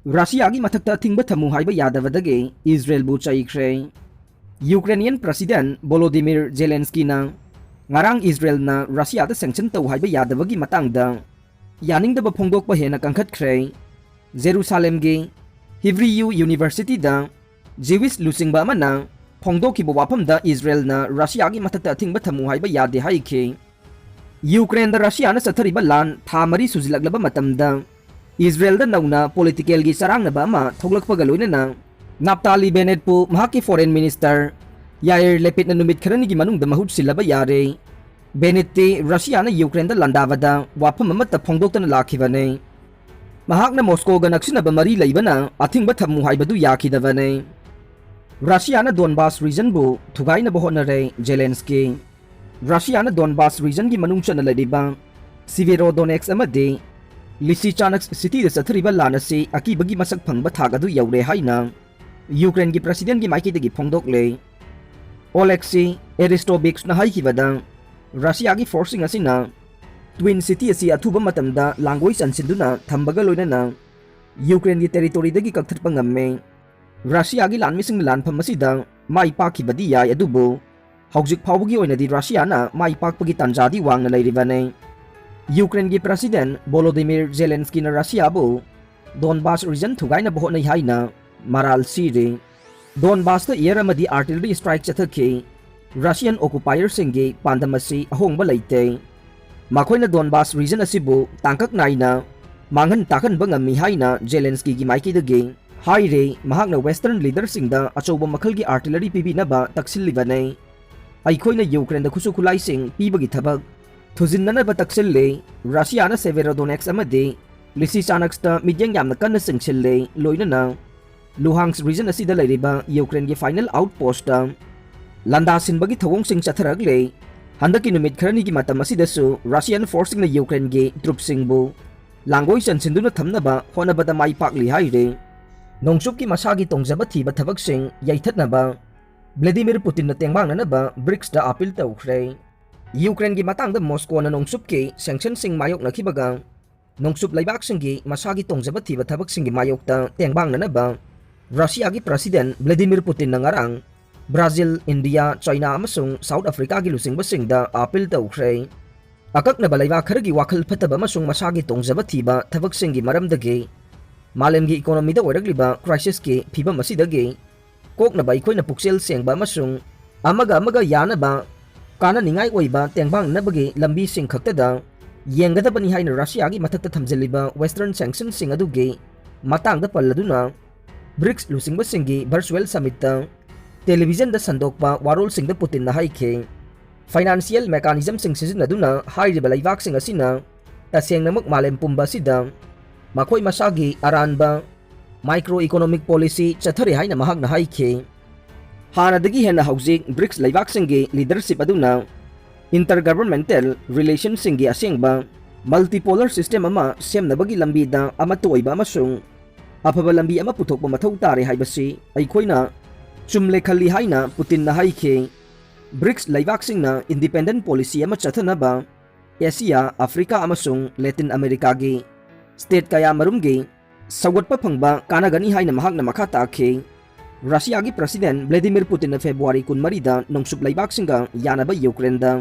Russiagi mathakta thingba thamu haiba yadavadage Israel bu chaikre. Ukrainian President Volodymyr Zelensky na ngarang Israel na Russia da sanction tau haiba yadavagi matangda yaningdaba phongdokpa hena kangkhatkre. Jerusalem ge Hebrew University da Jewish lusingba amana phongdokiba wafamda Israel na Russiagi mathakta thingba thamu haiba yade haike. Ukraine da Russia na sathariba lan thamari sujilaglaba matamda Israel da nauna political gi sarang na ba ma thoglakpaga loinana Naftali Bennett po mahaki foreign minister Yair Lapid na numit karani gi manung da mahut sila ba yare Bennett ti Russia na Ukraine da landavada wapam mamata phongdok na lakibane mahak na Moscow ga naksina ba mari laibana athing ba thamu haibadu yakidavane Russia na Donbas region bu thugai na bohon na re Zelensky Russia na Donbas region gi manung chana ladiba Severodonetsk amade Lysychansk city da sathriba lana se akibagi masak phangba thagadu yaure haina Ukraine gi president gi maiki dagi phongdok le Oleksiy Arestovych na haikibada Russia gi forcing asina Twin City asi athuba matamda langoi sansinduna thambaga loinana Ukraine gi territory dagi kakthar pangamme Russia gi lanmising lanpham asida mai pakibadi yai adubo haujik phawgi oina di Russia na mai pakpagi tanjadi wangna leiribane Ukraine gi President Volodymyr Zelensky na Russia bu Donbas region thugai na boh na haina maral sire Donbas ta era madi artillery strike chathake Russian occupier singi pandamasi ahongba leite makhoi na Donbas region asibu tangkak naina mangan takan bangami haina Zelensky gi maiki dage haire mahak na western leader singda achoba makhal gi artillery pibi na ba taksil libane aikoi na Ukraine da khusu khulai sing pibagi thabak Thujinna ba taksille Russia na Severodonetsk amade Lysychansk ta midyang yamna kanna singchille loinana Luhansk region asida leiriba Ukraine gi final outpost ta landa sinbagi thawong sing chatharagle handaki numit kharani gi matam asida su Russian forcing na Ukraine gi troops singbu langoi chansinduna thamnaba honabada mai pakli haire nongsup ki masagi tongjaba thiba thabak sing yaithatnaba Vladimir Putin na tengbang na ba BRICS da appeal tawkhre Ukraine gi matang da Moscow na nongsup ki sanction sing mayok na kibaga nongsup laibak sing gi masagi tongjaba thiba thabak sing gi mayok ta tengbang na ba Russia gi President Vladimir Putin na ngarang Brazil, India, China amasung South Africa gi lusing basing da appeal tawkhre akak na balaiba kharagi wakhal phataba amasung masagi tongjaba thiba thabak sing gi maramdagi malem gi economy da oiragliba crisis ki phibam asidagi kok na bai khoi na puksel sengba amasung amaga yana ba kana ningai oiba tengbang nabagi lambi sing khaktada yengadabani haina Russia gi mathakta thamjaliba western sanctions sing adugi matangda palladuna BRICS lusingba singi virtual summit ta television da sandokpa warol sing da Putin na haike financial mechanism sing sisinaduna hairiba laibak sing asina taseng namak malem pumba sida makhoi masagi aranba microeconomic policy chathari haina mahak na haike Hanadagi hena haujik BRICS laibak singi leadership aduna intergovernmental relations singi asengba multipolar system ama semnabagi lambi da ama toiba amasung afaba lambi ama puthokpa mathau tare haibasi aikhoina chumle khali haina Putin na haike BRICS laibak singna independent policy ama chathanaba Asia, Africa amasung Latin America gi state kaya marumgi sawatpa phangba kanagani haina mahak na makha takhe Russia gi President Vladimir Putin na February 13 da nongsup laibak singa yanaba Ukraine da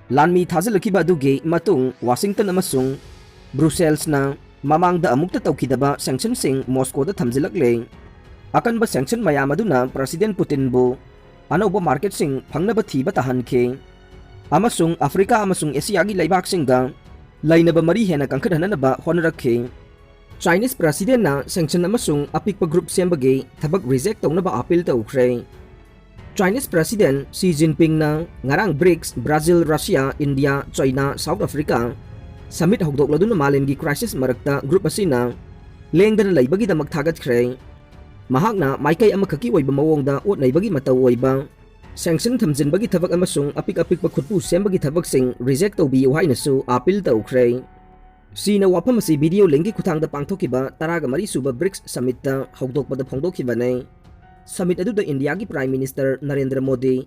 lanmi thajalakiba dugi matung Washington amasung Brussels na mamang da amukta tawkidaba sanction sing Moscow da thamjilakle akan ba sanction mayam aduna President Putin bu anoba market sing phangnaba thiba tahanke amasung Africa amasung Asia gi laibak singa lainaba mari hena kangkhadhana ba honarakhe Chinese President na sanction amasung apikpa group sembagi thabak reject tawnaba appeal tawkhre Chinese President Xi Jinping na ngarang BRICS Brazil, Russia, India, China, South Africa summit hogdok laduna malem gi crisis marakta group asina lengdana laibagi da magthagatkre mahak na maikay amakhaki oiba mawongda ot naibagi mataw oiba sanction thamjinbagi thabak amasung apik-apik pa khutpu sembagi thabak sing reject tawbiyo haina su appeal tawkhre Sina wapam si video link kuthang da pangthokiba taraga mari suba BRICS summit ta hogdokpa da phongdokhibane summit adu da India gi Prime Minister Narendra Modi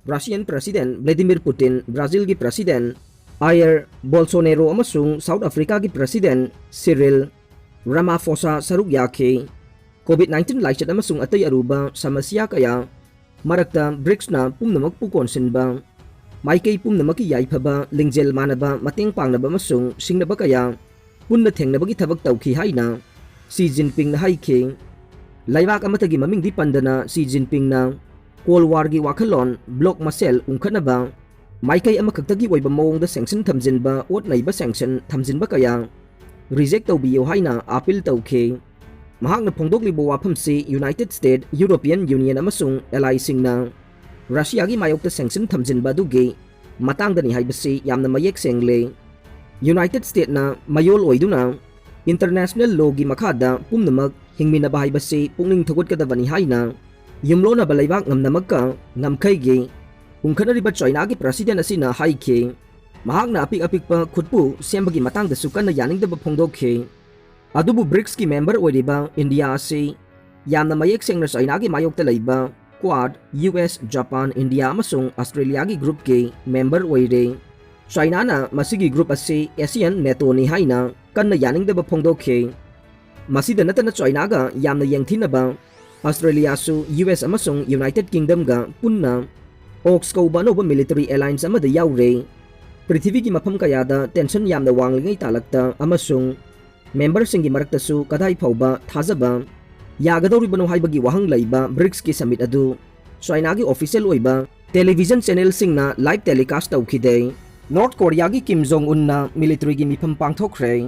Russian President Vladimir Putin Brazil gi President Jair Bolsonaro amasung South Africa gi President Cyril Ramaphosa saruk yaki. COVID-19 laichat amasung atay aruba samasya kaya marakta BRICS na pumnamak pukonsin ba maikay pumnamaki yaipaba lingjel manaba mating pangnaba masung singnaba kaya punna thengnabagi thabak tawki haina Xi Jinping na haiki laibak amatagi maming di pandana Xi Jinping na Cold War gi wakalon block masel ungkhanaba maikay amakagtagi waiba mawongda sanction thamjinba ot naiba sanction thamjinba kaya reject tawbiyo haina appeal tawki mahakna phongdoklibo wafamsi United States, European Union amasung ally singna Russia gi mayokta sanction thamjinba dugi matangdani haibasi yamna mayek sengle United States na mayol oiduna international law gi makhada pumnamak hingminaba haibasi pungning thugudkadabani haina yumlo na balaybak ngamnamagka ngamkhay gi ungkhanariba China gi president asina haiki mahakna apik-apik pa khutpu sembagi matangda sukan na yaningdaba phongdokhi adubu BRICS ki member oiriba India asi yamna mayek sengna China gi mayokta laiba Quad, US, Japan, India amasung Australia gi group ki member oire China na masigi group asi ASEAN NATO ni haina kanna yaningdaba phongdokhi masida natana China ga yamna yengthinaba Australia su US amasung United Kingdom ga punna Ox kauba noba military alliance amada yaure Prithvi gi mafam kayada tension yamna wanglingai talakta amasung member singi maraktasu kadai phauba thajaba yagadori bano haibagi wahang laiba BRICS ki summit adu China gi official oiba television channel singna live telecast tawkhide North Korea gi Kim Jong Un na military gi mifam pangthokre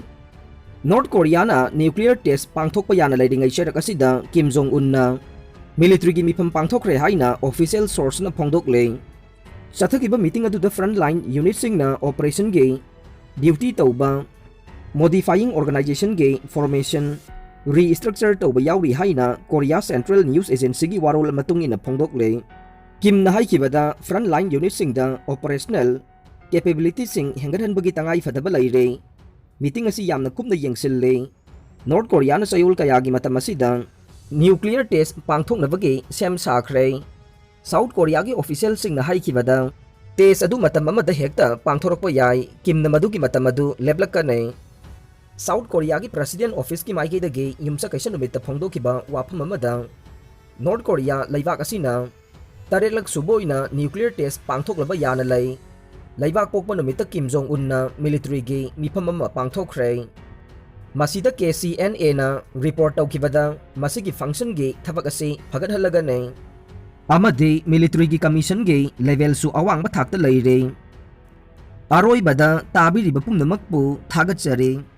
North Korea na nuclear test pangthokpa yana laidingai sherak asida Kim Jong Un na military gi mifam pangthokre haina official source na phongdokle Sathakiba meeting adu the frontline unit singna operation gi duty tawba modifying organization ge formation restructure tawba yauri haina Korea Central News Agency gi warol matungin na phongdokle Kim na haikibada frontline unit singda operational capability sing hengathan bagi tangai fadaba laire meeting asi yamna kumna yengsille North Korea na sayul kaya gi matam asida nuclear test pangthoknabagi sem sakhre South Korea gi official sing na haikibada test adu matam amada hekta pangthorokpa yai Kim na madu gi matam adu leblak kanai South Korea gi President Office ki maikay dagi yumsa kaisa numita phongdokiba wafam amada North Korea laibak asina tareklak suboy na nuclear test pangthoklaba yana lay laibak pokpa numita Kim Jong Un na military gi mifam ama pangthokre masida KCNA na report tawkibada masigi function gi thabak asi phagathallaga ne amadi military gi commission gi level su awang ba thakta laire aroi bada tabiri ba pumnamakpu thagatjare